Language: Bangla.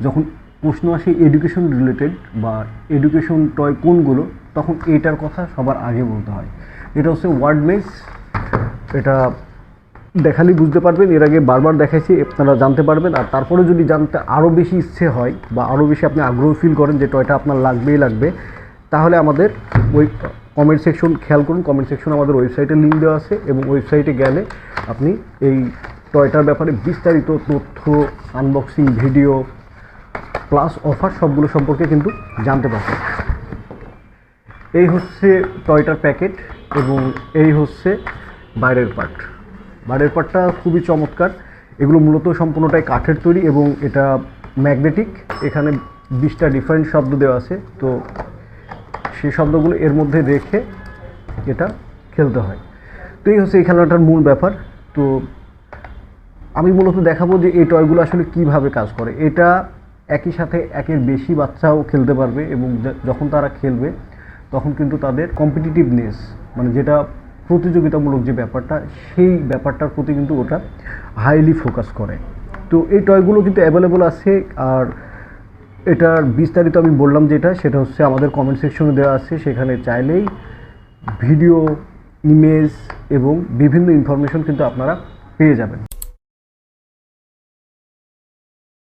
যখন প্রশ্ন আসে এডুকেশন রিলেটেড বা এডুকেশন টয় কোনগুলো, তখন এটার কথা সবার আগে বলতে হয়। এটা হচ্ছে ওয়ার্ড মেজ। এটা দেখালেই বুঝতে পারবেন, এর আগে বারবার দেখাইছি, আপনারা জানতে পারবেন। আর তারপরে যদি জানতে আরও বেশি ইচ্ছে হয় বা আরও বেশি আপনি আগ্রহ ফিল করেন যে টয়টা আপনার লাগবেই লাগবে, তাহলে আমাদের ওই কমেন্ট সেকশন খেয়াল করুন। কমেন্ট সেকশন আমাদের ওয়েবসাইটের লিঙ্ক দেওয়া আছে, এবং ওয়েবসাইটে গেলে আপনি এই টয়টার ব্যাপারে বিস্তারিত তথ্য, আনবক্সিং ভিডিও প্লাস অফার সবগুলো সম্পর্কে কিন্তু জানতে পারবেন। এই হচ্ছে টয়টার প্যাকেট, এবং এই হচ্ছে বাইরের পার্ট। বাইরের পার্টটা খুবই চমৎকার। এগুলো মূলত সম্পূর্ণটাই কাঠের তৈরি, এবং এটা ম্যাগনেটিক। এখানে 20টা ডিফারেন্ট শব্দ দেওয়া আছে, তো সেই শব্দগুলো এর মধ্যে রেখে এটা খেলতে হয়। তো এই হচ্ছে এই খেলাটার মূল ব্যাপার। তো আমি মূলত দেখাবো যে এই টয়গুলো আসলে কিভাবে কাজ করে। এটা একই সাথে একের বেশি বাচ্চাও খেলতে পারবে, এবং যখন তারা খেলবে তখন কিন্তু তাদের কম্পিটিটিভনেস, মানে যেটা প্রতিযোগিতামূলক যে ব্যাপারটা, সেই ব্যাপারটার প্রতি কিন্তু ওটা হাইলি ফোকাস করে। তো এই টয়গুলো কিন্তু অ্যাভেলেবল আছে। আর এটার বিস্তারিত আমি বললাম যেটা, সেটা হচ্ছে আমাদের কমেন্ট সেকশনে দেওয়া আছে। সেখানে চাইলেই ভিডিও, ইমেজ এবং বিভিন্ন ইনফরমেশন কিন্তু আপনারা পেয়ে যাবেন।